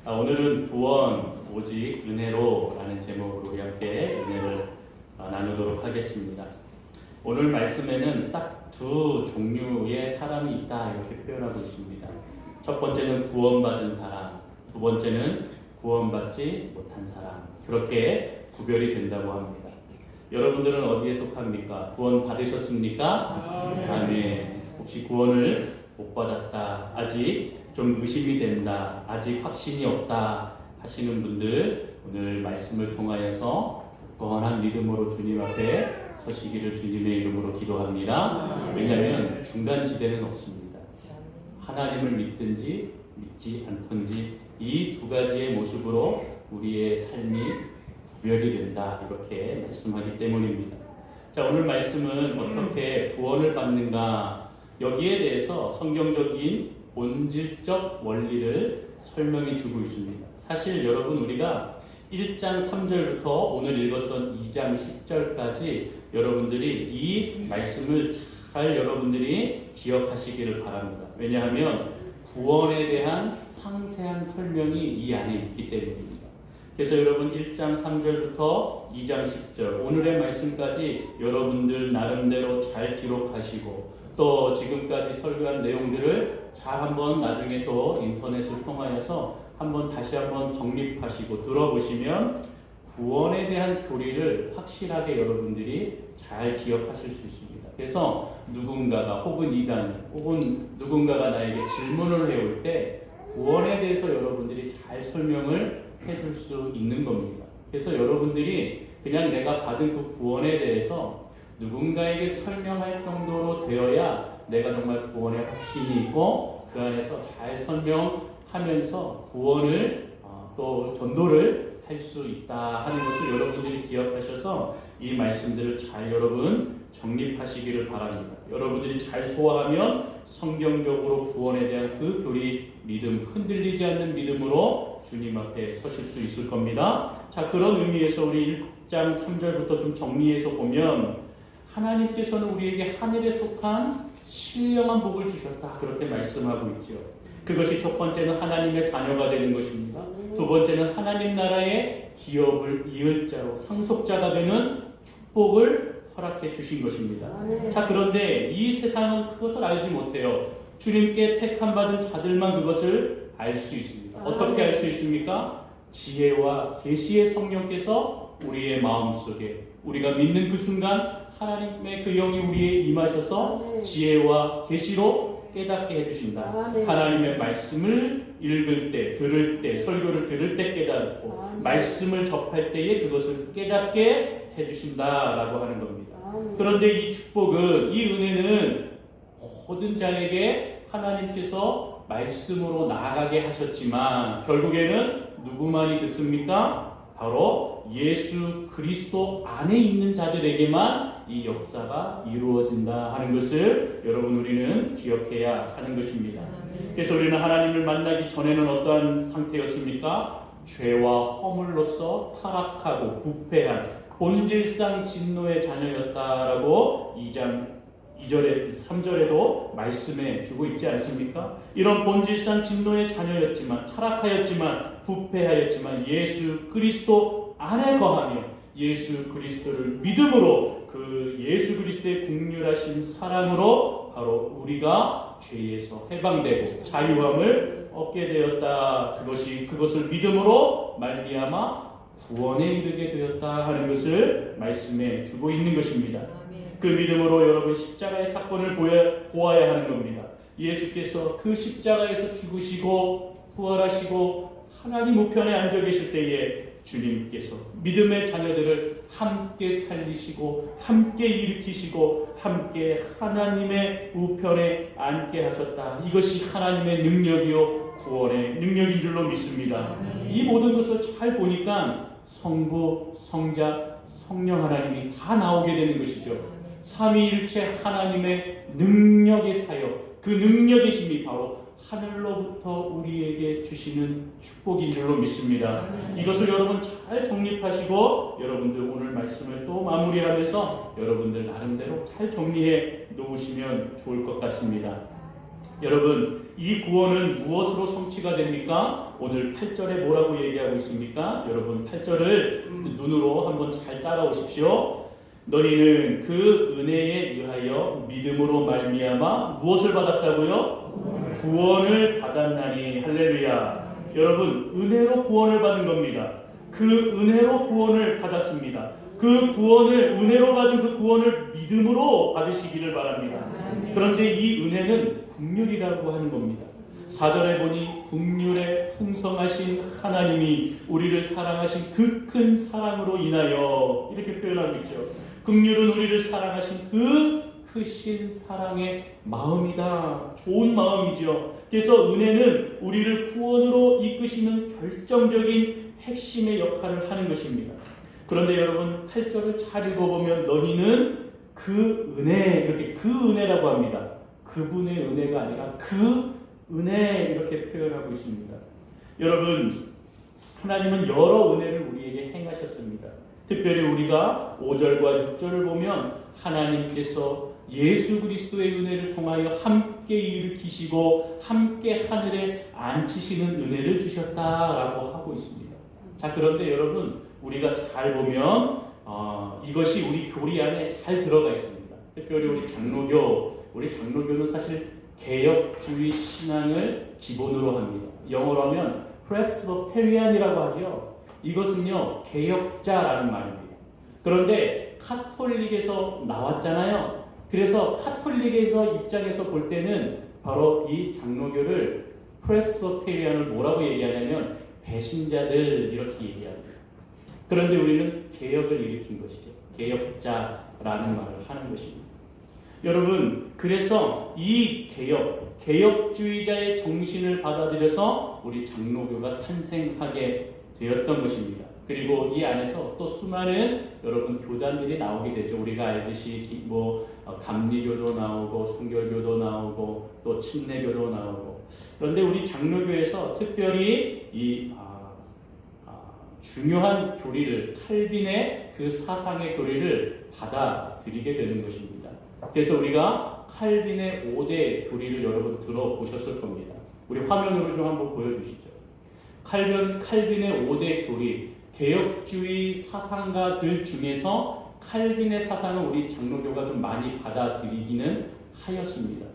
오늘은 구원 오직 은혜로 라는 제목으로 우리 함께 은혜를 나누도록 하겠습니다. 오늘 말씀에는 딱 두 종류의 사람이 있다 이렇게 표현하고 있습니다. 첫 번째는 구원받은 사람, 두 번째는 구원받지 못한 사람, 그렇게 구별이 된다고 합니다. 여러분들은 어디에 속합니까? 구원 받으셨습니까? 아멘. 혹시 구원을 못 받았다, 아직 좀 의심이 된다, 아직 확신이 없다 하시는 분들, 오늘 말씀을 통하여서 굳건한 믿음으로 주님 앞에 서시기를 주님의 이름으로 기도합니다. 왜냐하면 중간지대는 없습니다. 하나님을 믿든지 믿지 않든지 이 두 가지의 모습으로 우리의 삶이 구별이 된다, 이렇게 말씀하기 때문입니다. 자, 오늘 말씀은 어떻게 구원을 받는가, 여기에 대해서 성경적인 본질적 원리를 설명해 주고 있습니다. 사실 여러분, 우리가 1장 3절부터 오늘 읽었던 2장 10절까지 여러분들이 이 말씀을 잘 여러분들이 기억하시기를 바랍니다. 왜냐하면 구원에 대한 상세한 설명이 이 안에 있기 때문입니다. 그래서 여러분 1장 3절부터 2장 10절 오늘의 말씀까지 여러분들 나름대로 잘 기록하시고, 또 지금까지 설교한 내용들을 잘 한번 나중에 또 인터넷을 통하여서 다시 한번 정립하시고 들어보시면 구원에 대한 교리를 확실하게 여러분들이 잘 기억하실 수 있습니다. 그래서 누군가가 혹은 이단 혹은 누군가가 나에게 질문을 해올 때 구원에 대해서 여러분들이 잘 설명을 해줄 수 있는 겁니다. 그래서 여러분들이 그냥 내가 받은 그 구원에 대해서 누군가에게 설명할 정도로 되어야 내가 정말 구원에 확신이 있고 그 안에서 잘 설명하면서 구원을 또 전도를 할 수 있다 하는 것을 여러분들이 기억하셔서 이 말씀들을 잘 여러분 정립하시기를 바랍니다. 여러분들이 잘 소화하면 성경적으로 구원에 대한 그 교리, 믿음, 흔들리지 않는 믿음으로 주님 앞에 서실 수 있을 겁니다. 자, 그런 의미에서 우리 1장 3절부터 좀 정리해서 보면 하나님께서는 우리에게 하늘에 속한 신령한 복을 주셨다, 그렇게 말씀하고 있죠. 그것이 첫 번째는 하나님의 자녀가 되는 것입니다. 두 번째는 하나님 나라의 기업을 이을 자로 상속자가 되는 축복을 허락해 주신 것입니다. 자, 그런데 이 세상은 그것을 알지 못해요. 주님께 택함 받은 자들만 그것을 알 수 있습니다. 어떻게 알 수 있습니까? 지혜와 계시의 성령께서 우리의 마음속에, 우리가 믿는 그 순간 하나님의 그 영이 우리에 임하셔서 지혜와 계시로 깨닫게 해주신다. 하나님의 말씀을 읽을 때, 들을 때, 설교를 들을 때 깨닫고 말씀을 접할 때에 그것을 깨닫게 해주신다라고 하는 겁니다. 그런데 이 축복은, 이 은혜는 모든 자에게 하나님께서 말씀으로 나아가게 하셨지만 결국에는 누구만이 듣습니까? 바로 예수 그리스도 안에 있는 자들에게만 이 역사가 이루어진다 하는 것을 여러분 우리는 기억해야 하는 것입니다. 그래서 우리는 하나님을 만나기 전에는 어떠한 상태였습니까? 죄와 허물로서 타락하고 부패한 본질상 진노의 자녀였다라고 2장 2절에 3절에도 말씀해 주고 있지 않습니까? 이런 본질상 진노의 자녀였지만, 타락하였지만, 부패하였지만 예수 그리스도 안에 거하며 예수 그리스도를 믿음으로 그 예수 그리스도의 긍휼하신 사랑으로 바로 우리가 죄에서 해방되고 자유함을 얻게 되었다. 그것을 믿음으로 말미암아 구원에 이르게 되었다 하는 것을 말씀해 주고 있는 것입니다. 그 믿음으로 여러분 십자가의 사건을 보아야 하는 겁니다. 예수께서 그 십자가에서 죽으시고 부활하시고 하나님 우편에 앉아 계실 때에 주님께서 믿음의 자녀들을 함께 살리시고 함께 일으키시고 함께 하나님의 우편에 앉게 하셨다. 이것이 하나님의 능력이요 구원의 능력인 줄로 믿습니다. 이 모든 것을 잘 보니까 성부, 성자, 성령 하나님이 다 나오게 되는 것이죠. 삼위일체 하나님의 능력의 사역, 그 능력의 힘이 바로 하늘로부터 우리에게 주시는 축복인 줄로 믿습니다. 이것을 여러분 잘 정립하시고 여러분들 오늘 말씀을 또 마무리하면서 여러분들 나름대로 잘 정리해 놓으시면 좋을 것 같습니다. 여러분, 이 구원은 무엇으로 성취가 됩니까? 오늘 8절에 뭐라고 얘기하고 있습니까? 여러분 8절을 눈으로 한번 잘 따라오십시오. 너희는 그 은혜에 의하여 믿음으로 말미암아 무엇을 받았다고요? 구원을 받았나니. 할렐루야. 여러분 은혜로 구원을 받은 겁니다. 그 은혜로 구원을 받았습니다. 그 구원을 은혜로 받은 그 구원을 믿음으로 받으시기를 바랍니다. 그런데 이 은혜는 긍휼이라고 하는 겁니다. 4절에 보니 긍휼에 풍성하신 하나님이 우리를 사랑하신 그 큰 사랑으로 인하여 이렇게 표현하고 있죠. 긍휼은 우리를 사랑하신 그 크신 사랑의 마음이다. 좋은 마음이죠. 그래서 은혜는 우리를 구원으로 이끄시는 결정적인 핵심의 역할을 하는 것입니다. 그런데 여러분 8절을 잘 읽어보면 너희는 그 은혜, 이렇게 그 은혜라고 합니다. 그분의 은혜가 아니라 그 은혜 이렇게 표현하고 있습니다. 여러분 하나님은 여러 은혜를 우리에게 행하셨습니다. 특별히 우리가 5절과 6절을 보면 하나님께서 예수 그리스도의 은혜를 통하여 함께 일으키시고 함께 하늘에 앉히시는 은혜를 주셨다라고 하고 있습니다. 자, 그런데 여러분 우리가 잘 보면 이것이 우리 교리 안에 잘 들어가 있습니다. 특별히 우리 장로교는 사실 개혁주의 신앙을 기본으로 합니다. 영어로 하면 프레스버테리안이라고 하죠. 이것은요 개혁자라는 말입니다. 그런데 카톨릭에서 나왔잖아요. 그래서 카톨릭에서 입장에서 볼 때는 바로 이 장로교를 프레스버테리안을 뭐라고 얘기하냐면 배신자들 이렇게 얘기합니다. 그런데 우리는 개혁을 일으킨 것이죠. 개혁자라는 말을 하는 것입니다. 여러분 그래서 이 개혁주의자의 정신을 받아들여서 우리 장로교가 탄생하게 되었던 것입니다. 그리고 이 안에서 또 수많은 여러분 교단들이 나오게 되죠. 우리가 알듯이 감리교도 나오고 성결교도 나오고 또 침례교도 나오고. 그런데 우리 장로교에서 특별히 이 중요한 교리를 칼빈의 그 사상의 교리를 받아들이게 되는 것입니다. 그래서 우리가 칼빈의 5대 교리를 여러분 들어보셨을 겁니다. 우리 화면으로 좀 한번 보여주시죠. 칼빈의 5대 교리, 개혁주의 사상가들 중에서 칼빈의 사상을 우리 장로교가 좀 많이 받아들이기는 하였습니다.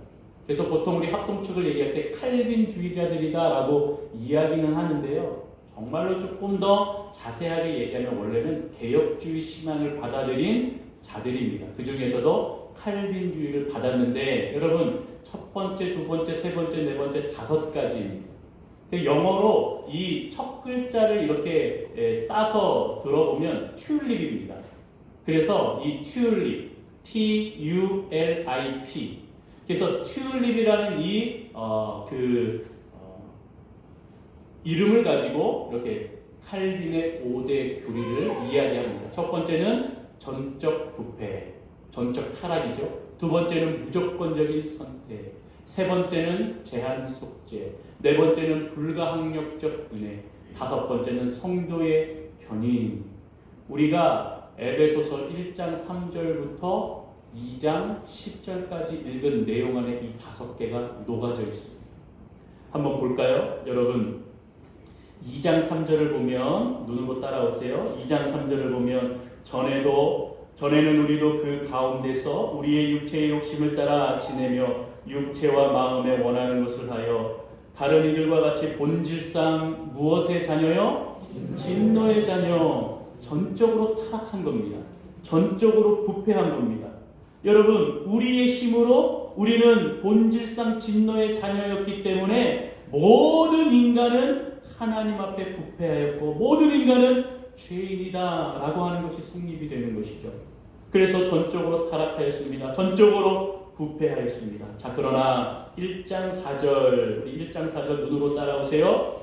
그래서 보통 우리 합동측을 얘기할 때 칼빈주의자들이다라고 이야기는 하는데요. 정말로 조금 더 자세하게 얘기하면 원래는 개혁주의 신앙을 받아들인 자들입니다. 그 중에서도 칼빈주의를 받았는데 여러분 첫 번째, 두 번째, 세 번째, 네 번째, 5가지입니다. 영어로 이 첫 글자를 이렇게 따서 들어보면 튤립입니다. 그래서 이 튤립, T-U-L-I-P. 그래서 튤립이라는 이름을 가지고 이렇게 칼빈의 5대 교리를 이야기합니다. 첫 번째는 전적 부패, 전적 타락이죠. 두 번째는 무조건적인 선택, 세 번째는 제한 속죄, 네 번째는 불가항력적 은혜, 5번째는 성도의 견인. 우리가 에베소서 1장 3절부터 2장 10절까지 읽은 내용 안에 이 5개가 녹아져 있습니다. 한번 볼까요? 여러분 2장 3절을 보면 눈으로 따라오세요. 2장 3절을 보면 전에는 우리도 그 가운데서 우리의 육체의 욕심을 따라 지내며 육체와 마음에 원하는 것을 하여 다른 이들과 같이 본질상 무엇의 자녀요? 진노의 자녀. 전적으로 타락한 겁니다. 전적으로 부패한 겁니다. 여러분 우리의 힘으로 우리는 본질상 진노의 자녀였기 때문에 모든 인간은 하나님 앞에 부패하였고 모든 인간은 죄인이다 라고 하는 것이 성립이 되는 것이죠. 그래서 전적으로 타락하였습니다. 전적으로 부패하였습니다. 자, 그러나 1장 4절, 우리 1장 4절 눈으로 따라오세요.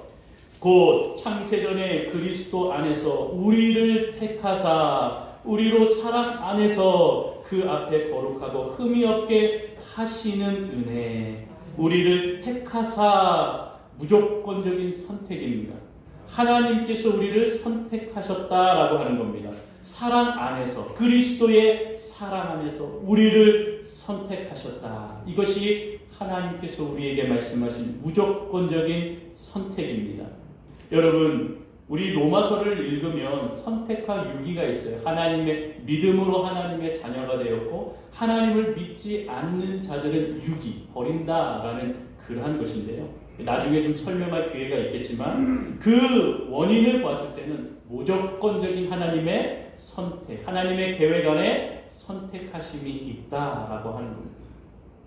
곧 창세전에 그리스도 안에서 우리를 택하사 우리로 사랑 안에서 그 앞에 거룩하고 흠이 없게 하시는 은혜. 우리를 택하사 무조건적인 선택입니다. 하나님께서 우리를 선택하셨다라고 하는 겁니다. 사랑 안에서, 그리스도의 사랑 안에서 우리를 선택하셨다. 이것이 하나님께서 우리에게 말씀하신 무조건적인 선택입니다. 여러분, 우리 로마서를 읽으면 선택과 유기가 있어요. 하나님의 믿음으로 하나님의 자녀가 되었고 하나님을 믿지 않는 자들은 유기, 버린다라는 그러한 것인데요. 나중에 좀 설명할 기회가 있겠지만 그 원인을 봤을 때는 무조건적인 하나님의 선택, 하나님의 계획 안에 선택하심이 있다라고 하는 겁니다.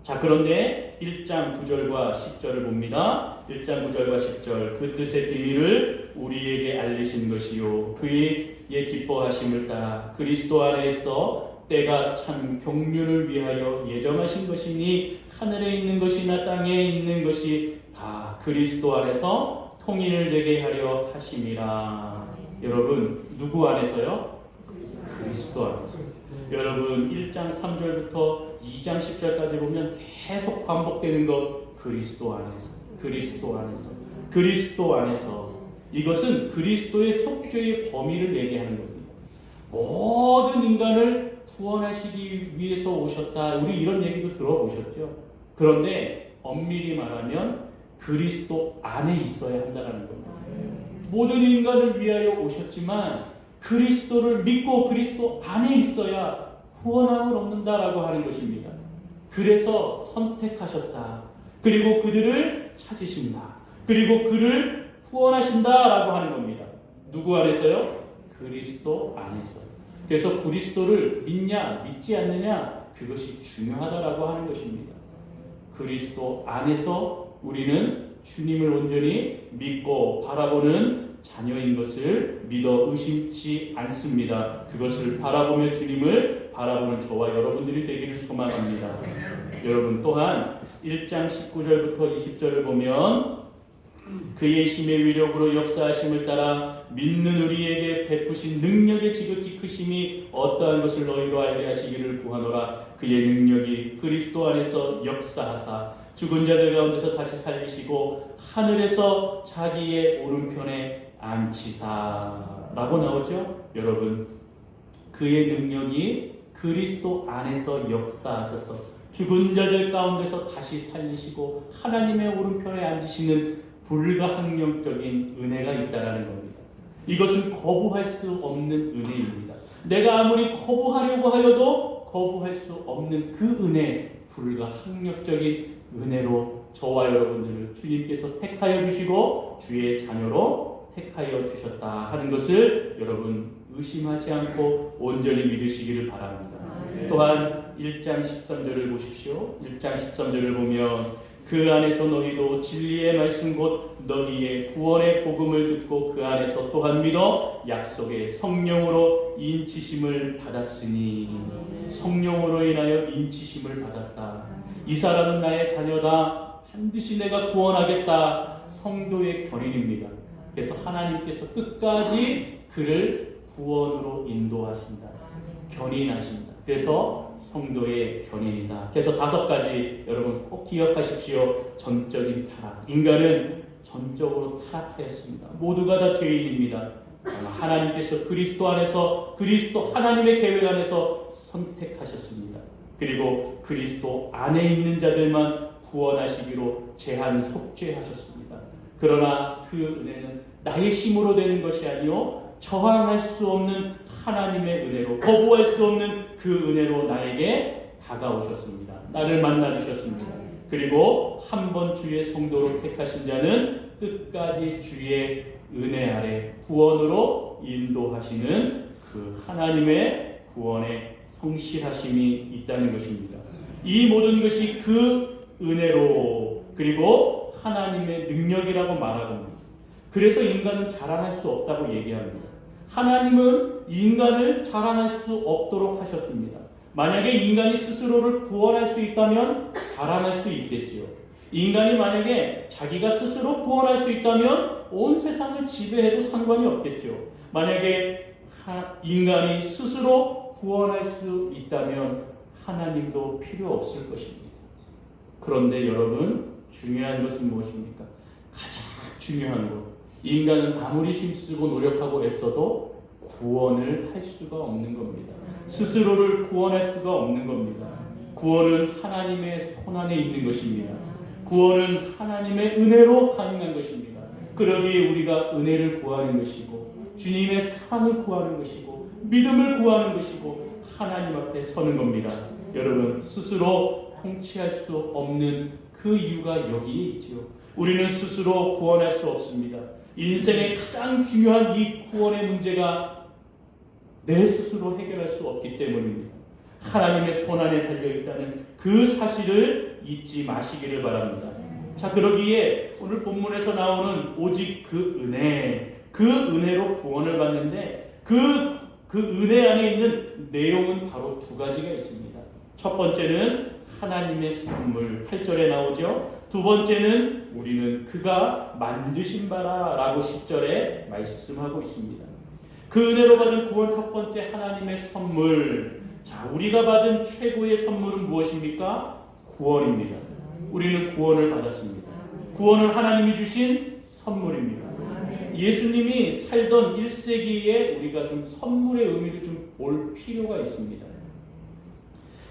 자, 그런데 1장 9절과 10절을 봅니다. 1장 9절과 10절. 그 뜻의 비밀을 우리에게 알리신 것이요 그의 기뻐하심을 따라 그리스도 안에서 때가 찬 경륜을 위하여 예정하신 것이니 하늘에 있는 것이나 땅에 있는 것이 다 그리스도 안에서 통일을 되게 하려 하심이라. 여러분, 누구 안에서요? 그리스도 안에서. 여러분, 1장 3절부터 2장 10절까지 보면 계속 반복되는 것, 그리스도 안에서, 그리스도 안에서, 그리스도 안에서. 이것은 그리스도의 속죄의 범위를 얘기하는 겁니다. 모든 인간을 구원하시기 위해서 오셨다. 우리 이런 얘기도 들어보셨죠? 그런데 엄밀히 말하면 그리스도 안에 있어야 한다는 겁니다. 모든 인간을 위하여 오셨지만 그리스도를 믿고 그리스도 안에 있어야 구원함을 얻는다라고 하는 것입니다. 그래서 선택하셨다. 그리고 그들을 찾으신다. 그리고 그를 구원하신다라고 하는 겁니다. 누구 안에서요? 그리스도 안에서. 그래서 그리스도를 믿냐 믿지 않느냐 그것이 중요하다라고 하는 것입니다. 그리스도 안에서 우리는 주님을 온전히 믿고 바라보는 자녀인 것을 믿어 의심치 않습니다. 그것을 바라보며 주님을 바라보는 저와 여러분들이 되기를 소망합니다. 여러분, 또한 1장 19절부터 20절을 보면 그의 힘의 위력으로 역사하심을 따라 믿는 우리에게 베푸신 능력의 지극히 크심이 어떠한 것을 너희로 알게 하시기를 구하노라. 그의 능력이 그리스도 안에서 역사하사 죽은 자들 가운데서 다시 살리시고 하늘에서 자기의 오른편에 앉히사라고 나오죠. 여러분, 그의 능력이 그리스도 안에서 역사하셔서 죽은 자들 가운데서 다시 살리시고 하나님의 오른편에 앉으시는 불가항력적인 은혜가 있다라는 겁니다. 이것은 거부할 수 없는 은혜입니다. 내가 아무리 거부하려고 하여도 거부할 수 없는 그 은혜, 불가항력적인 은혜로 저와 여러분들을 주님께서 택하여 주시고 주의 자녀로 택하여 주셨다 하는 것을 여러분 의심하지 않고 온전히 믿으시기를 바랍니다. 또한 1장 13절을 보십시오. 1장 13절을 보면 그 안에서 너희도 진리의 말씀 곧 너희의 구원의 복음을 듣고 그 안에서 또한 믿어 약속의 성령으로 인치심을 받았으니 성령으로 인하여 인치심을 받았다. 이 사람은 나의 자녀다. 반드시 내가 구원하겠다. 성도의 견인입니다. 그래서 하나님께서 끝까지 그를 구원으로 인도하신다. 견인하신다. 그래서 성도의 견인이다. 그래서 5가지 여러분 꼭 기억하십시오. 전적인 타락. 인간은 전적으로 타락하였습니다. 모두가 다 죄인입니다. 하나님께서 그리스도 안에서 그리스도 하나님의 계획 안에서 선택하셨습니다. 그리고 그리스도 안에 있는 자들만 구원하시기로 제한 속죄하셨습니다. 그러나 그 은혜는 나의 힘으로 되는 것이 아니요 저항할 수 없는 하나님의 은혜로, 거부할 수 없는 그 은혜로 나에게 다가오셨습니다. 나를 만나주셨습니다. 그리고 한 번 주의 성도로 택하신 자는 끝까지 주의 은혜 아래 구원으로 인도하시는 그 하나님의 구원의 성실하심이 있다는 것입니다. 이 모든 것이 그 은혜로 그리고 하나님의 능력이라고 말하겁니다. 그래서 인간은 자랑할 수 없다고 얘기합니다. 하나님은 인간을 자랑할 수 없도록 하셨습니다. 만약에 인간이 스스로를 구원할 수 있다면 자랑할 수 있겠지요. 인간이 만약에 자기가 스스로 구원할 수 있다면 온 세상을 지배해도 상관이 없겠죠. 만약에 인간이 스스로 구원할 수 있다면 하나님도 필요 없을 것입니다. 그런데 여러분, 중요한 것은 무엇입니까? 가장 중요한 것. 인간은 아무리 힘쓰고 노력하고 애써도 구원을 할 수가 없는 겁니다. 스스로를 구원할 수가 없는 겁니다. 구원은 하나님의 손안에 있는 것입니다. 구원은 하나님의 은혜로 가능한 것입니다. 그러기에 우리가 은혜를 구하는 것이고 주님의 사랑을 구하는 것이고 믿음을 구하는 것이고 하나님 앞에 서는 겁니다. 여러분, 스스로 통치할 수 없는 그 이유가 여기에 있지요. 우리는 스스로 구원할 수 없습니다. 인생의 가장 중요한 이 구원의 문제가 내 스스로 해결할 수 없기 때문입니다. 하나님의 손안에 달려있다는 그 사실을 잊지 마시기를 바랍니다. 자, 그러기에 오늘 본문에서 나오는 오직 그 은혜로 구원을 받는데 그 은혜 안에 있는 내용은 바로 두 가지가 있습니다. 첫 번째는 하나님의 선물, 8절에 나오죠. 두 번째는 우리는 그가 만드신 바라 라고 10절에 말씀하고 있습니다. 그 은혜로 받은 구원 첫 번째 하나님의 선물. 자, 우리가 받은 최고의 선물은 무엇입니까? 구원입니다. 우리는 구원을 받았습니다. 구원은 하나님이 주신 선물입니다. 예수님이 살던 1세기에 우리가 좀 선물의 의미를 좀 볼 필요가 있습니다.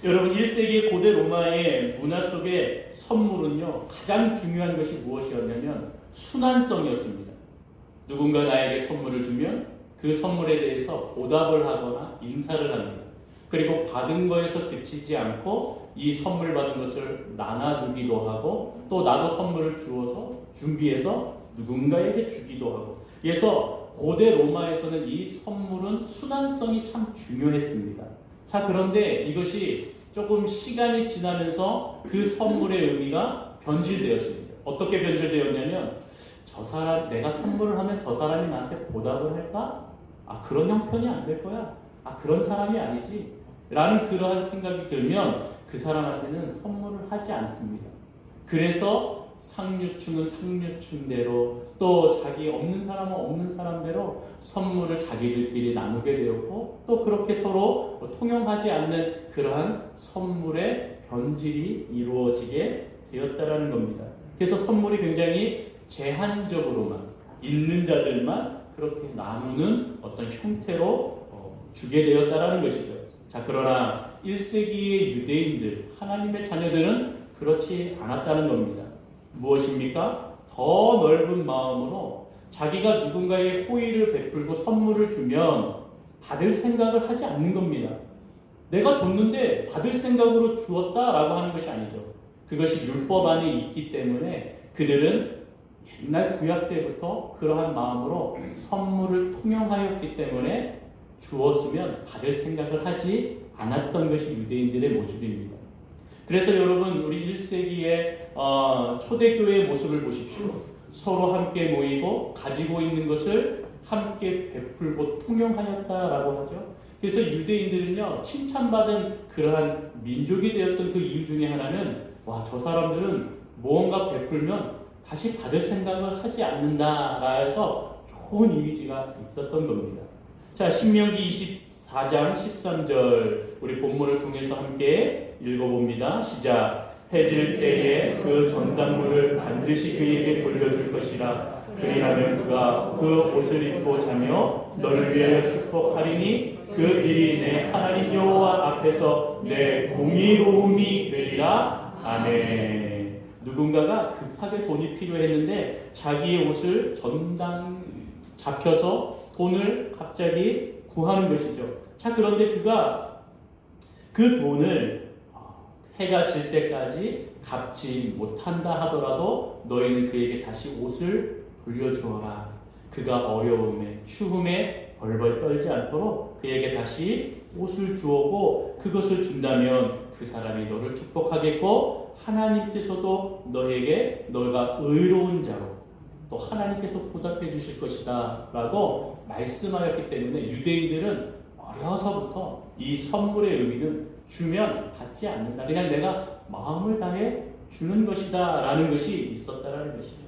여러분, 1세기 고대 로마의 문화 속에 선물은요, 가장 중요한 것이 무엇이었냐면 순환성이었습니다. 누군가 나에게 선물을 주면 그 선물에 대해서 보답을 하거나 인사를 합니다. 그리고 받은 거에서 그치지 않고 이 선물 받은 것을 나눠주기도 하고 또 나도 선물을 주어서 준비해서 누군가에게 주기도 하고, 그래서 고대 로마에서는 이 선물은 순환성이 참 중요했습니다. 자, 그런데 이것이 조금 시간이 지나면서 그 선물의 의미가 변질되었습니다. 어떻게 변질되었냐면, 저 사람, 내가 선물을 하면 저 사람이 나한테 보답을 할까? 아, 그런 형편이 안 될 거야. 아, 그런 사람이 아니지. 라는 그러한 생각이 들면 그 사람한테는 선물을 하지 않습니다. 그래서 상류층은 상류층대로, 또 자기 없는 사람은 없는 사람대로 선물을 자기들끼리 나누게 되었고, 또 그렇게 서로 통용하지 않는 그러한 선물의 변질이 이루어지게 되었다라는 겁니다. 그래서 선물이 굉장히 제한적으로만, 있는 자들만 그렇게 나누는 어떤 형태로 주게 되었다라는 것이죠. 자, 그러나 1세기의 유대인들, 하나님의 자녀들은 그렇지 않았다는 겁니다. 무엇입니까? 더 넓은 마음으로 자기가 누군가에게 호의를 베풀고 선물을 주면 받을 생각을 하지 않는 겁니다. 내가 줬는데 받을 생각으로 주었다라고 하는 것이 아니죠. 그것이 율법 안에 있기 때문에 그들은 옛날 구약 때부터 그러한 마음으로 선물을 통용하였기 때문에 주었으면 받을 생각을 하지 않았던 것이 유대인들의 모습입니다. 그래서 여러분, 우리 1세기의 초대교회의 모습을 보십시오. 서로 함께 모이고 가지고 있는 것을 함께 베풀고 통용하였다라고 하죠. 그래서 유대인들은요, 칭찬받은 그러한 민족이 되었던 그 이유 중에 하나는, 와, 저 사람들은 무언가 베풀면 다시 받을 생각을 하지 않는다라 해서 좋은 이미지가 있었던 겁니다. 자, 신명기 24장 13절 우리 본문을 통해서 함께 읽어봅니다. 시작. 해질 때에 그 전단물을 반드시 그에게 돌려줄 것이라. 그리하면 그가 그 옷을 입고 자며 너를 위하여 축복하리니 그 일이 내 하나님 여호와 앞에서 내 공의로움이 되리라. 아멘. 누군가가 급하게 돈이 필요했는데 자기의 옷을 전당 잡혀서 돈을 갑자기 구하는 것이죠. 자, 그런데 그가 그 돈을 해가 질 때까지 갚지 못한다 하더라도 너희는 그에게 다시 옷을 돌려주어라. 그가 어려움에 추움에 벌벌 떨지 않도록 그에게 다시 옷을 주오고 그것을 준다면 그 사람이 너를 축복하겠고 하나님께서도 너에게 너가 의로운 자로 또 하나님께서 보답해 주실 것이다 라고 말씀하였기 때문에 유대인들은 어려서부터 이 선물의 의미는 주면 받지 않는다. 그냥 내가 마음을 다해 주는 것이다 라는 것이 있었다라는 것이죠.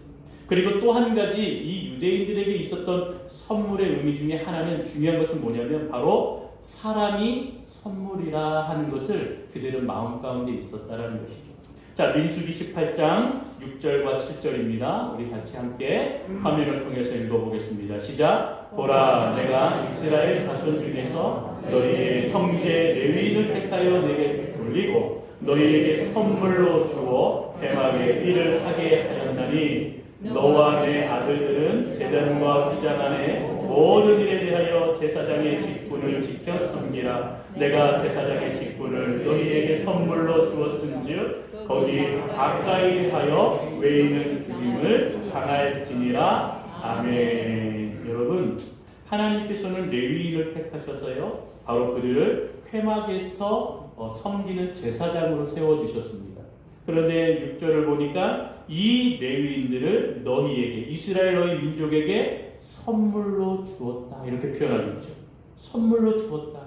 그리고 또 한 가지 이 유대인들에게 있었던 선물의 의미 중에 하나는 중요한 것은 뭐냐면 바로 사람이 선물이라 하는 것을 그들은 마음 가운데 있었다라는 것이죠. 자, 민수기 18장 6절과 7절입니다. 우리 같이 함께 화면을 통해서 읽어보겠습니다. 시작. 보라, 내가 이스라엘 자손 중에서 너희의 형제 레위인을 택하여 내게 돌리고 너희에게 선물로 주어 회막에 일을 하게 하였나니 너와 내 아들들은 제단과 휘장 안에 모든 일에 대하여 제사장의 직분을 지켜 섬기라. 내가 제사장의 직분을 너희에게 선물로 주었은즉 거기 가까이 하여 외이는 죽임을 당할지니라. 아멘. 여러분, 하나님께서는 레위인을 택하셔서요 바로 그들을 회막에서 섬기는 제사장으로 세워주셨습니다. 그런데 6절을 보니까 이 레위인들을 너희에게, 이스라엘 너희 민족에게 선물로 주었다 이렇게 표현하고 있죠. 선물로 주었다.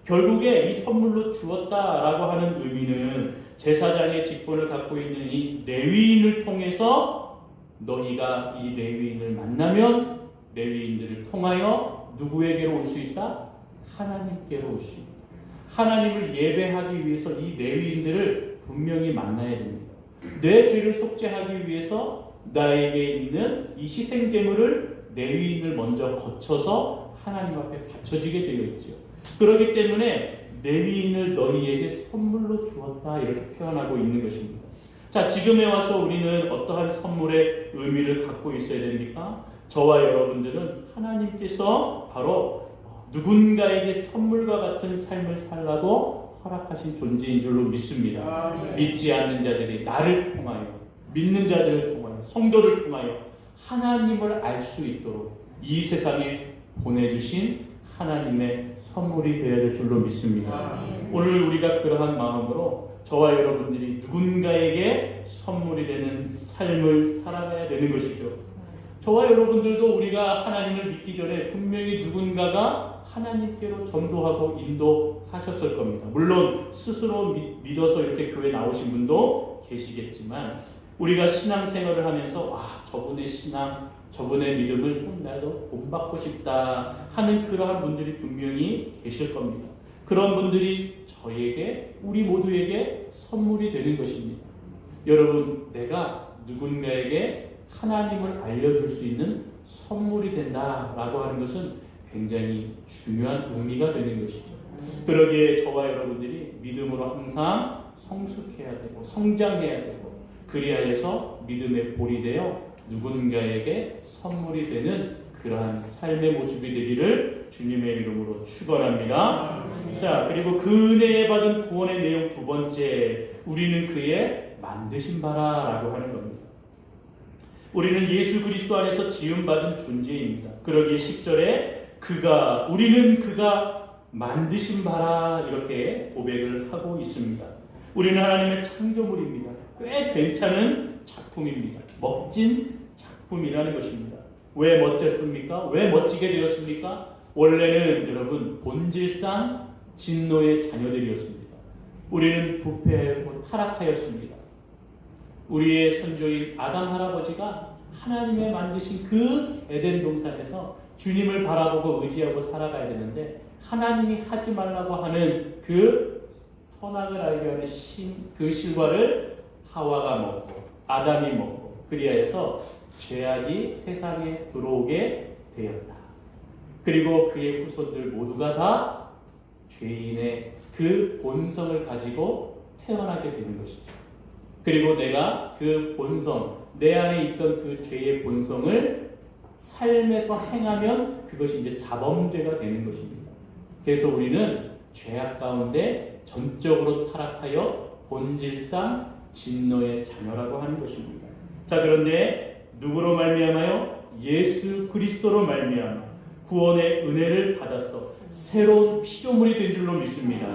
결국에 이 선물로 주었다라고 하는 의미는 제사장의 직분을 갖고 있는 이 레위인을 통해서 너희가 이 레위인을 만나면 레위인들을 통하여 누구에게로 올 수 있다? 하나님께로 올 수 있다. 하나님을 예배하기 위해서 이 레위인들을 분명히 만나야 됩니다. 내 죄를 속죄하기 위해서 나에게 있는 이 희생제물을 레위인을 먼저 거쳐서 하나님 앞에 바쳐지게 되어 있죠. 그렇기 때문에 레위인을 너희에게 선물로 주었다 이렇게 표현하고 있는 것입니다. 자, 지금에 와서 우리는 어떠한 선물의 의미를 갖고 있어야 됩니까? 저와 여러분들은 하나님께서 바로 누군가에게 선물과 같은 삶을 살라고 허락하신 존재인 줄로 믿습니다. 믿지 않는 자들이 나를 통하여, 믿는 자들을 통하여, 성도를 통하여 하나님을 알 수 있도록 이 세상에 보내주신 하나님의 선물이 되어야 될 줄로 믿습니다. 오늘 우리가 그러한 마음으로 저와 여러분들이 누군가에게 선물이 되는 삶을 살아가야 되는 것이죠. 저와 여러분들도 우리가 하나님을 믿기 전에 분명히 누군가가 하나님께로 전도하고 인도하셨을 겁니다. 물론 스스로 믿어서 이렇게 교회 나오신 분도 계시겠지만 우리가 신앙생활을 하면서 저분의 신앙, 저분의 믿음을 좀 나도 본받고 싶다 하는 그러한 분들이 분명히 계실 겁니다. 그런 분들이 저에게, 우리 모두에게 선물이 되는 것입니다. 여러분, 내가 누군가에게 하나님을 알려줄 수 있는 선물이 된다라고 하는 것은 굉장히 중요한 의미가 되는 것이죠. 그러기에 저와 여러분들이 믿음으로 항상 성숙해야 되고 성장해야 되고 그리하여서 믿음의 볼이 되어 누군가에게 선물이 되는 그러한 삶의 모습이 되기를 주님의 이름으로 축원합니다. 자, 그리고 그 은혜에 받은 구원의 내용 두 번째, 우리는 그의 만드신 바라라고 하는 겁니다. 우리는 예수 그리스도 안에서 지음받은 존재입니다. 그러기에 10절에 우리는 그가 만드신 바라 이렇게 고백을 하고 있습니다. 우리는 하나님의 창조물입니다. 꽤 괜찮은 작품입니다. 멋진 작품이라는 것입니다. 왜 멋졌습니까? 왜 멋지게 되었습니까? 원래는 여러분 본질상 진노의 자녀들이었습니다. 우리는 부패하고 타락하였습니다. 우리의 선조인 아담 할아버지가 하나님의 만드신 그 에덴 동산에서 주님을 바라보고 의지하고 살아가야 되는데 하나님이 하지 말라고 하는 그 선악을 알게 하는 그 실과를 하와가 먹고 아담이 먹고 그리하여서 죄악이 세상에 들어오게 되었다. 그리고 그의 후손들 모두가 다 죄인의 그 본성을 가지고 태어나게 되는 것이죠. 그리고 내가 그 본성, 내 안에 있던 그 죄의 본성을 삶에서 행하면 그것이 이제 자범죄가 되는 것입니다. 그래서 우리는 죄악 가운데 전적으로 타락하여 본질상 진노의 자녀라고 하는 것입니다. 자, 그런데 누구로 말미암아요? 예수 그리스도로 말미암아 구원의 은혜를 받았어 새로운 피조물이 된 줄로 믿습니다.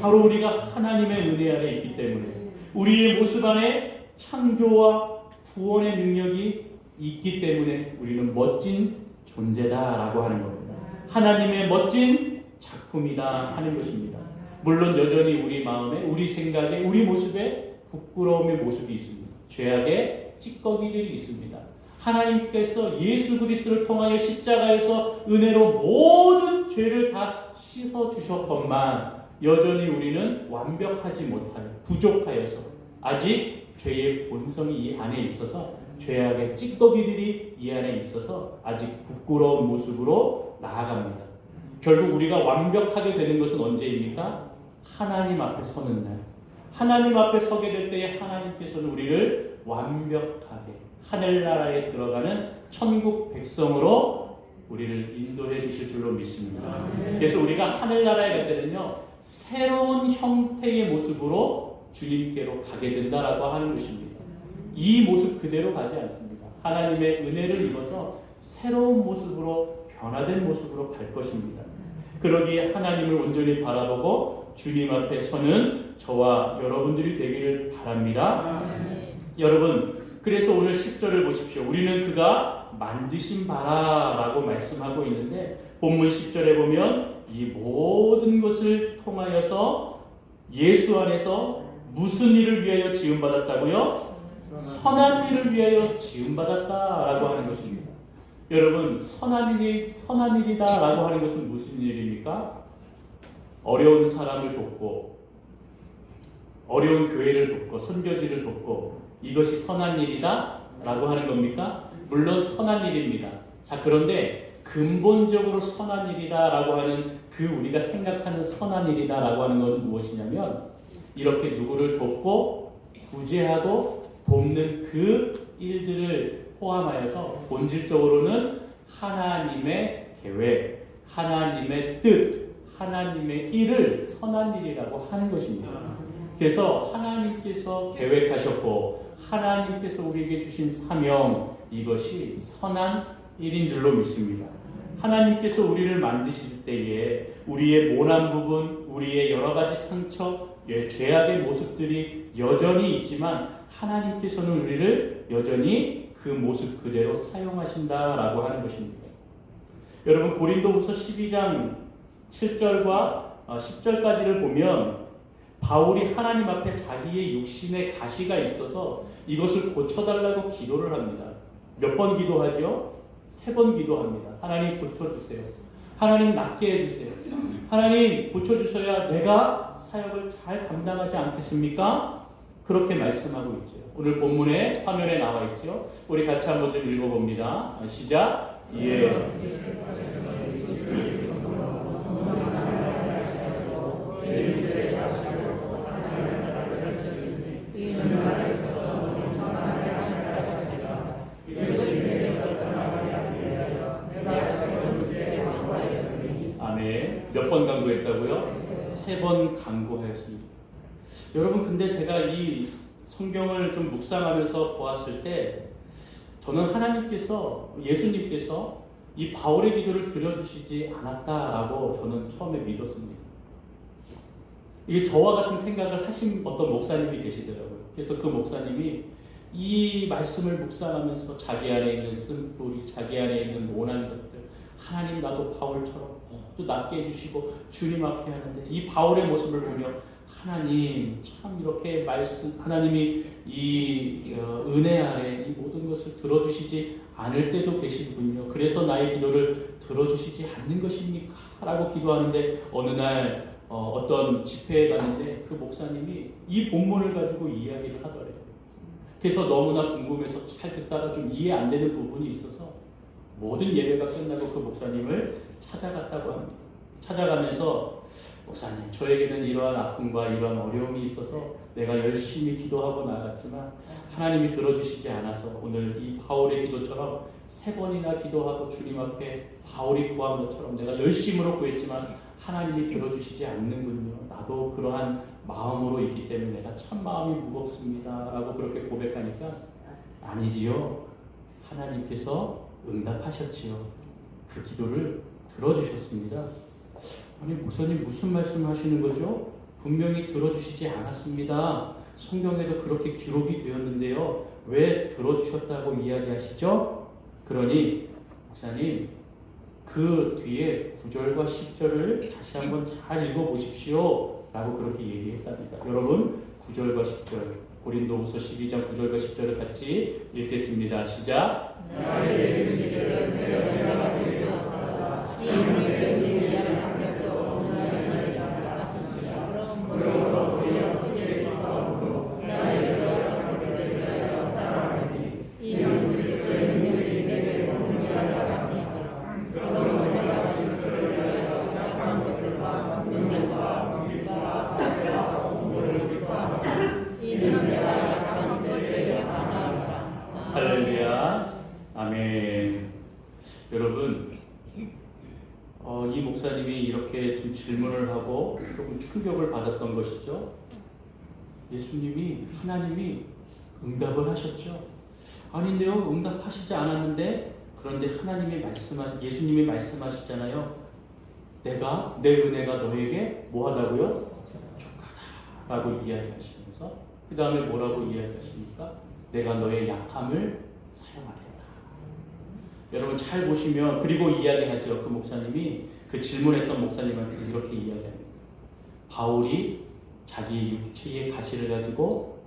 바로 우리가 하나님의 은혜 안에 있기 때문에 우리의 모습 안에 창조와 구원의 능력이 있기 때문에 우리는 멋진 존재다라고 하는 겁니다. 하나님의 멋진 작품이다 하는 것입니다. 물론 여전히 우리 마음에, 우리 생각에, 우리 모습에 부끄러움의 모습이 있습니다. 죄악의 찌꺼기들이 있습니다. 하나님께서 예수 그리스도를 통하여 십자가에서 은혜로 모든 죄를 다 씻어 주셨건만 여전히 우리는 완벽하지 못하여 부족하여서 아직 죄의 본성이 이 안에 있어서 죄악의 찌꺼기들이 이 안에 있어서 아직 부끄러운 모습으로 나아갑니다. 결국 우리가 완벽하게 되는 것은 언제입니까? 하나님 앞에 서는 날. 하나님 앞에 서게 될 때에 하나님께서는 우리를 완벽하게 하늘나라에 들어가는 천국 백성으로 우리를 인도해 주실 줄로 믿습니다. 그래서 우리가 하늘나라에 갈 때는요, 새로운 형태의 모습으로 주님께로 가게 된다라고 하는 것입니다. 이 모습 그대로 가지 않습니다. 하나님의 은혜를 입어서 새로운 모습으로, 변화된 모습으로 갈 것입니다. 그러기에 하나님을 온전히 바라보고 주님 앞에 서는 저와 여러분들이 되기를 바랍니다. 여러분, 그래서 오늘 10절을 보십시오. 우리는 그가 만드신 바라라고 말씀하고 있는데, 본문 10절에 보면 이 모든 것을 통하여서 예수 안에서 무슨 일을 위하여 지음받았다고요? 선한 일을 위하여 지음받았다라고 하는 것입니다. 여러분, 선한 일이다라고 하는 것은 무슨 일입니까? 어려운 사람을 돕고, 어려운 교회를 돕고, 선교지를 돕고, 이것이 선한 일이다 라고 하는 겁니까? 물론 선한 일입니다. 자, 그런데 근본적으로 선한 일이다 라고 하는, 그 우리가 생각하는 선한 일이다 라고 하는 것은 무엇이냐면, 이렇게 누구를 돕고 구제하고 돕는 그 일들을 포함하여서 본질적으로는 하나님의 계획, 하나님의 뜻, 하나님의 일을 선한 일이라고 하는 것입니다. 그래서 하나님께서 계획하셨고 하나님께서 우리에게 주신 사명, 이것이 선한 일인 줄로 믿습니다. 하나님께서 우리를 만드실 때에 우리의 모난 부분, 우리의 여러 가지 상처, 죄악의 모습들이 여전히 있지만 하나님께서는 우리를 여전히 그 모습 그대로 사용하신다라고 하는 것입니다. 여러분, 고린도후서 12장 7절과 10절까지를 보면 바울이 하나님 앞에 자기의 육신의 가시가 있어서 이것을 고쳐달라고 기도를 합니다. 몇 번 기도하지요? 3번 기도합니다. 하나님 고쳐주세요. 하나님 낫게 해주세요. 하나님 고쳐주셔야 내가 사역을 잘 감당하지 않겠습니까? 그렇게 말씀하고 있죠. 오늘 본문에 화면에 나와 있죠. 우리 같이 한번 좀 읽어봅니다. 시작. 예. 아멘. 몇 번 강구했다고요? 3번 강구하였습니다. 여러분, 근데 제가 이 성경을 좀 묵상하면서 보았을 때 저는 하나님께서, 예수님께서 이 바울의 기도를 들어주시지 않았다라고 저는 처음에 믿었습니다. 이게 저와 같은 생각을 하신 어떤 목사님이 계시더라고요. 그래서 그 목사님이 이 말씀을 묵상하면서 자기 안에 있는 쓴뿌리, 자기 안에 있는 모난 것들, 하나님 나도 바울처럼 또 낫게 해주시고 주님 앞에 하는데, 이 바울의 모습을 보며 하나님 참 이렇게 말씀, 하나님이 이 은혜 아래 이 모든 것을 들어주시지 않을 때도 계시군요. 그래서 나의 기도를 들어주시지 않는 것입니까? 라고 기도하는데, 어느 날 어떤 집회에 갔는데 그 목사님이 이 본문을 가지고 이야기를 하더래요. 그래서 너무나 궁금해서 잘 듣다가 좀 이해 안 되는 부분이 있어서 모든 예배가 끝나고 그 목사님을 찾아갔다고 합니다. 찾아가면서 목사님, 저에게는 이러한 아픔과 이러한 어려움이 있어서 내가 열심히 기도하고 나갔지만 하나님이 들어주시지 않아서 오늘 이 바울의 기도처럼 3번이나 기도하고 주님 앞에 바울이 구한 것처럼 내가 열심으로 구했지만 하나님이 들어주시지 않는군요. 나도 그러한 마음으로 있기 때문에 내가 참 마음이 무겁습니다 라고 그렇게 고백하니까, 아니지요, 하나님께서 응답하셨지요. 그 기도를 들어주셨습니다. 아니, 목사님 무슨 말씀 하시는 거죠? 분명히 들어주시지 않았습니다. 성경에도 그렇게 기록이 되었는데요. 왜 들어주셨다고 이야기하시죠? 그러니 목사님, 그 뒤에 9절과 10절을 다시 한번 잘 읽어보십시오 라고 그렇게 얘기했답니다. 여러분, 9절과 10절, 고린도후서 12장 9절과 10절을 같이 읽겠습니다. 시작. 할렐루야. 아멘. 여러분, 이 목사님이 이렇게 좀 질문을 하고 조금 충격을 받았던 것이죠. 예수님이, 하나님이 응답을 하셨죠. 아닌데요, 응답하시지 않았는데, 그런데 예수님이 말씀하시잖아요. 내 은혜가 너에게 뭐하다고요? 족하다라고 이야기하시면서 그 다음에 뭐라고 이야기하십니까? 내가 너의 약함을 사용하겠다. 여러분 잘 보시면, 그리고 이야기하죠. 그 목사님이, 그 질문했던 목사님한테 이렇게 이야기합니다. 바울이 자기 육체의 가시를 가지고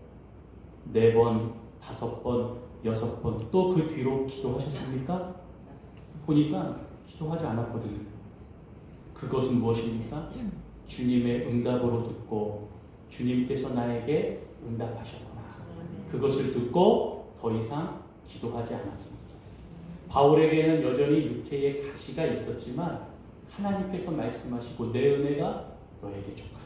4번, 5번, 6번 또 그 뒤로 기도하셨습니까? 보니까 기도하지 않았거든요. 그것은 무엇입니까? 주님의 응답으로 듣고 주님께서 나에게 응답하셨구나. 그것을 듣고 더 이상 기도하지 않았습니다. 바울에게는 여전히 육체의 가시가 있었지만 하나님께서 말씀하시고 내 은혜가 너에게 족하다.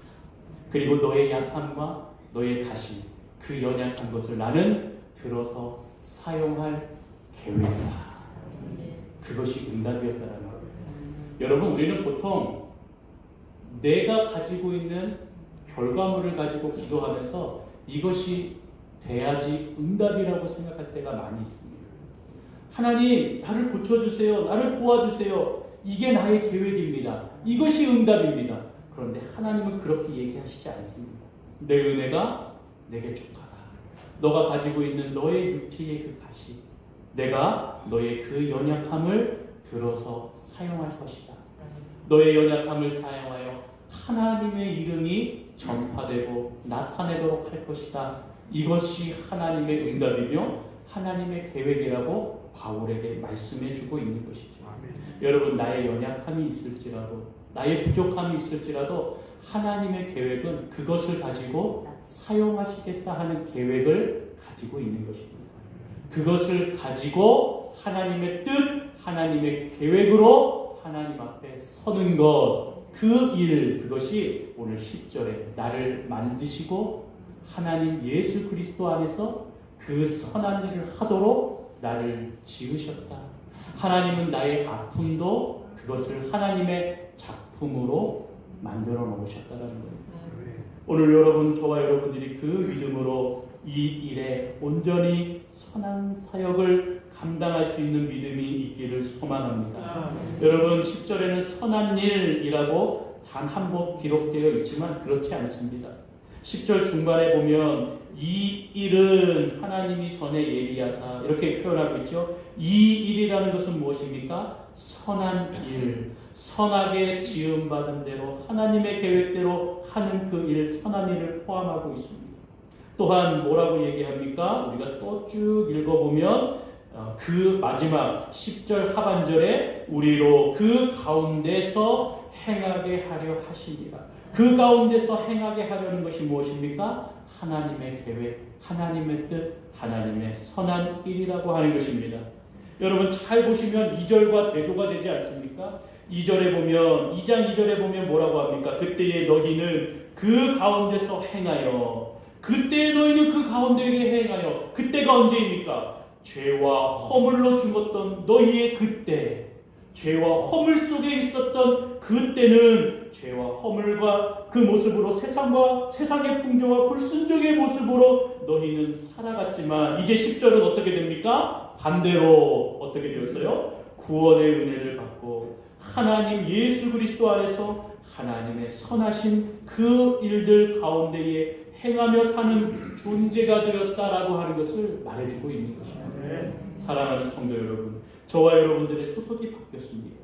그리고 너의 약함과 너의 가시, 그 연약한 것을 나는 들어서 사용할 계획이다. 그것이 응답이었다는 거예요. 여러분, 우리는 보통 내가 가지고 있는 결과물을 가지고 기도하면서 이것이 돼야지 응답이라고 생각할 때가 많이 있습니다. 하나님, 나를 고쳐주세요. 나를 도와주세요. 이게 나의 계획입니다. 이것이 응답입니다. 그런데 하나님은 그렇게 얘기하시지 않습니다. 내 은혜가 내게 족하다. 너가 가지고 있는 너의 육체의 그 가시, 내가 너의 그 연약함을 들어서 사용할 것이다. 너의 연약함을 사용하여 하나님의 이름이 전파되고 나타내도록 할 것이다. 이것이 하나님의 응답이며 하나님의 계획이라고 바울에게 말씀해주고 있는 것이죠. 여러분, 나의 연약함이 있을지라도, 나의 부족함이 있을지라도 하나님의 계획은 그것을 가지고 사용하시겠다 하는 계획을 가지고 있는 것입니다. 그것을 가지고 하나님의 뜻, 하나님의 계획으로 하나님 앞에 서는 것, 그 일, 그것이 오늘 10절에 나를 만드시고 하나님 예수 그리스도 안에서 그 선한 일을 하도록 나를 지으셨다. 하나님은 나의 아픔도 그것을 하나님의 작품으로 만들어 놓으셨다는 거예요. 오늘 여러분, 저와 여러분들이 그 믿음으로 이 일에 온전히 선한 사역을 감당할 수 있는 믿음이 있기를 소망합니다. 여러분, 10절에는 선한 일이라고 단 한 번 기록되어 있지만 그렇지 않습니다. 10절 중반에 보면 이 일은 하나님이 전에 예비하사 이렇게 표현하고 있죠. 이 일이라는 것은 무엇입니까? 선한 일, 선하게 지음받은 대로 하나님의 계획대로 하는 그 일, 선한 일을 포함하고 있습니다. 또한 뭐라고 얘기합니까? 우리가 또 쭉 읽어보면 그 마지막 10절 하반절에 우리로 그 가운데서 행하게 하려 하십니다. 그 가운데서 행하게 하려는 것이 무엇입니까? 하나님의 계획, 하나님의 뜻, 하나님의 선한 일이라고 하는 것입니다. 여러분 잘 보시면 2절과 대조가 되지 않습니까? 2절에 보면, 2장 2절에 보면 뭐라고 합니까? 그때에 너희는 그 가운데서 행하여, 그때에 너희는 그 가운데에 행하여, 그때가 언제입니까? 죄와 허물로 죽었던 너희의 그때, 죄와 허물 속에 있었던 그때는 죄와 허물과 그 모습으로 세상의 풍조와 불순종의 모습으로 너희는 살아갔지만 이제 10절은 어떻게 됩니까? 반대로 어떻게 되었어요? 구원의 은혜를 받고 하나님 예수 그리스도 안에서 하나님의 선하신 그 일들 가운데에 행하며 사는 존재가 되었다라고 하는 것을 말해주고 있는 것입니다. 사랑하는 성도 여러분, 저와 여러분들의 소속이 바뀌었습니다.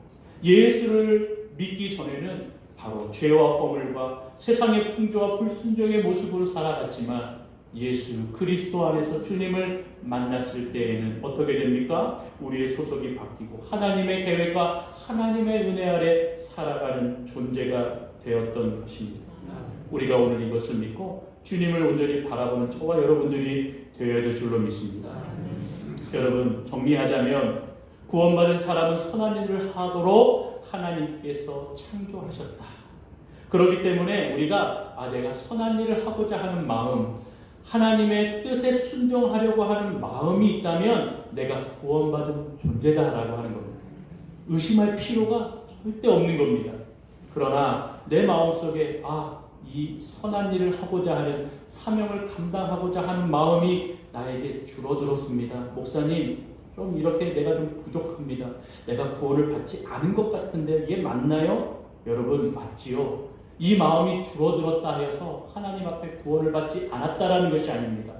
예수를 믿기 전에는 바로 죄와 허물과 세상의 풍조와 불순종의 모습으로 살아갔지만 예수 그리스도 안에서 주님을 만났을 때에는 어떻게 됩니까? 우리의 소속이 바뀌고 하나님의 계획과 하나님의 은혜 아래 살아가는 존재가 되었던 것입니다. 우리가 오늘 이것을 믿고 주님을 온전히 바라보는 저와 여러분들이 되어야 될 줄로 믿습니다. 여러분, 정리하자면 구원받은 사람은 선한 일을 하도록 하나님께서 창조하셨다. 그렇기 때문에 우리가 내가 선한 일을 하고자 하는 마음, 하나님의 뜻에 순종하려고 하는 마음이 있다면 내가 구원받은 존재다라고 하는 겁니다. 의심할 필요가 절대 없는 겁니다. 그러나 내 마음속에 이 선한 일을 하고자 하는 사명을 감당하고자 하는 마음이 나에게 줄어들었습니다. 목사님, 좀 이렇게 내가 좀 부족합니다. 내가 구원을 받지 않은 것 같은데 이게 맞나요? 여러분, 맞지요. 이 마음이 줄어들었다 해서 하나님 앞에 구원을 받지 않았다라는 것이 아닙니다.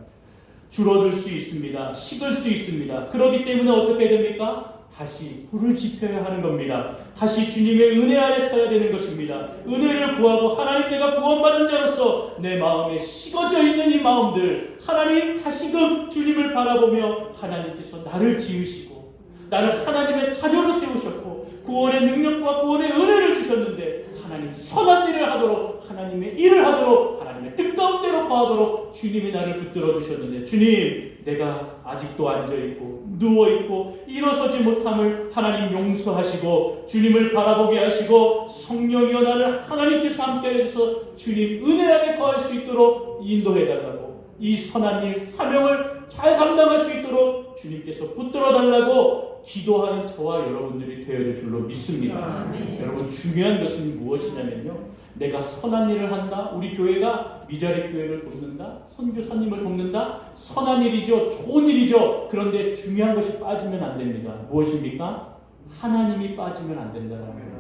줄어들 수 있습니다. 식을 수 있습니다. 그렇기 때문에 어떻게 됩니까? 다시 불을 지펴야 하는 겁니다. 다시 주님의 은혜 아래 서야 되는 것입니다. 은혜를 구하고 하나님, 내가 구원받은 자로서 내 마음에 식어져 있는 이 마음들, 하나님 다시금 주님을 바라보며 하나님께서 나를 지으시고 나를 하나님의 자녀로 세우셨고 구원의 능력과 구원의 은혜를 주셨는데 하나님 선한 일을 하도록, 하나님의 일을 하도록, 하나님의 뜻 가운데로 거하도록 주님이 나를 붙들어 주셨는데, 주님, 내가 아직도 앉아있고 누워있고 일어서지 못함을 하나님 용서하시고 주님을 바라보게 하시고 성령이여 나를 하나님께서 함께 해주셔서 주님 은혜 아래 거할 수 있도록 인도해달라고, 이 선한 일 사명을 잘 감당할 수 있도록 주님께서 붙들어 달라고 기도하는 저와 여러분들이 되어야 될 줄로 믿습니다. 여러분, 중요한 것은 무엇이냐면요, 내가 선한 일을 한다, 우리 교회가 미자리 교회를 돕는다, 선교사님을 돕는다, 선한 일이죠, 좋은 일이죠. 그런데 중요한 것이 빠지면 안 됩니다. 무엇입니까? 하나님이 빠지면 안 된다는 거예요.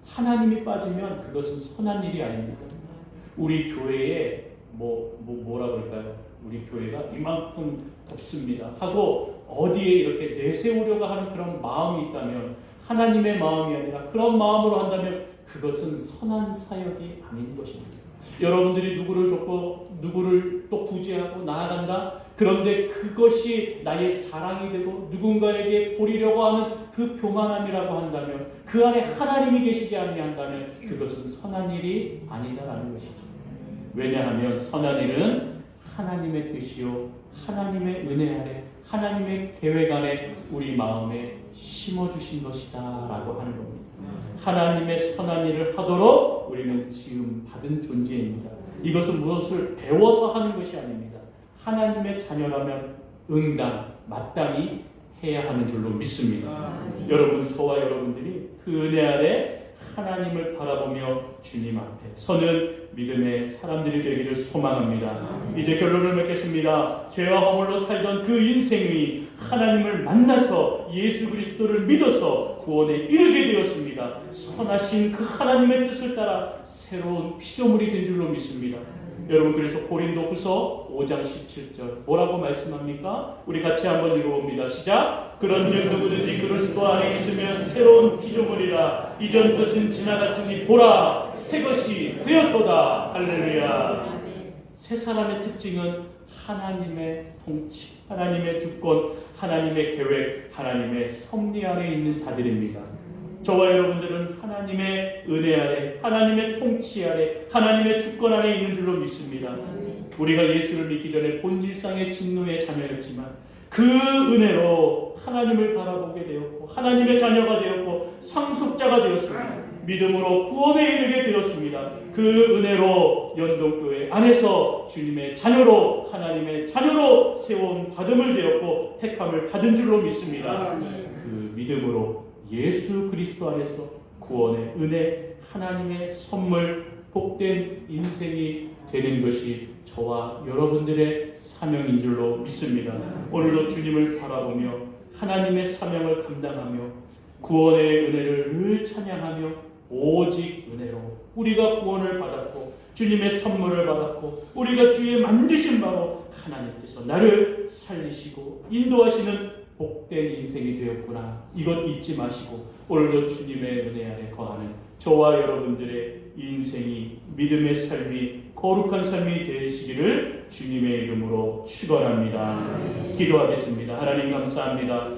하나님이 빠지면 그것은 선한 일이 아닙니다. 우리 교회에 뭐라 그럴까요? 우리 교회가 이만큼 덥습니다 하고 어디에 이렇게 내세우려고 하는 그런 마음이 있다면, 하나님의 마음이 아니라 그런 마음으로 한다면 그것은 선한 사역이 아닌 것입니다. 여러분들이 누구를 돕고 누구를 또 구제하고 나아간다, 그런데 그것이 나의 자랑이 되고 누군가에게 보리려고 하는 그 교만함이라고 한다면, 그 안에 하나님이 계시지 아니한다면 그것은 선한 일이 아니다라는 것이죠. 왜냐하면 선한 일은 하나님의 뜻이요, 하나님의 은혜 아래, 하나님의 계획 안에 우리 마음에 심어주신 것이다 라고 하는 겁니다. 하나님의 선한 일을 하도록 우리는 지음 받은 존재입니다. 이것은 무엇을 배워서 하는 것이 아닙니다. 하나님의 자녀라면 응당, 마땅히 해야 하는 줄로 믿습니다. 여러분, 저와 여러분들이 그 은혜 아래 하나님을 바라보며 주님 앞에 서는 믿음의 사람들이 되기를 소망합니다. 이제 결론을 맺겠습니다. 죄와 허물로 살던 그 인생이 하나님을 만나서 예수 그리스도를 믿어서 구원에 이르게 되었습니다. 선하신 그 하나님의 뜻을 따라 새로운 피조물이 된 줄로 믿습니다. 여러분, 그래서 고린도후서 5장 17절 뭐라고 말씀합니까? 우리 같이 한번 읽어봅니다. 시작. 그런즉 누구든지 그리스도 안에 있으면 새로운 피조물이라, 이전 것은 지나갔으니 보라 새 것이 되었도다. 할렐루야. 새 사람의 특징은 하나님의 통치, 하나님의 주권, 하나님의 계획, 하나님의 섭리 안에 있는 자들입니다. 저와 여러분들은 하나님의 은혜 아래, 하나님의 통치 아래, 하나님의 주권 안에 있는 줄로 믿습니다. 우리가 예수를 믿기 전에 본질상의 진노의 자녀였지만 그 은혜로 하나님을 바라보게 되었고 하나님의 자녀가 되었고 상속자가 되었습니다. 믿음으로 구원에 이르게 되었습니다. 그 은혜로 연동교회 안에서 주님의 자녀로, 하나님의 자녀로 세운 받음을 되었고 택함을 받은 줄로 믿습니다. 그 믿음으로 예수 그리스도 안에서 구원의 은혜, 하나님의 선물, 복된 인생이 되는 것이 저와 여러분들의 사명인 줄로 믿습니다. 오늘도 주님을 바라보며 하나님의 사명을 감당하며 구원의 은혜를 늘 찬양하며 오직 은혜로 우리가 구원을 받았고 주님의 선물을 받았고 우리가 주의 만드신 바로 하나님께서 나를 살리시고 인도하시는 복된 인생이 되었구나. 이것 잊지 마시고 오늘도 주님의 은혜 아래 거하는 저와 여러분들의 인생이, 믿음의 삶이, 거룩한 삶이 되시기를 주님의 이름으로 축원합니다. 기도하겠습니다. 하나님 감사합니다.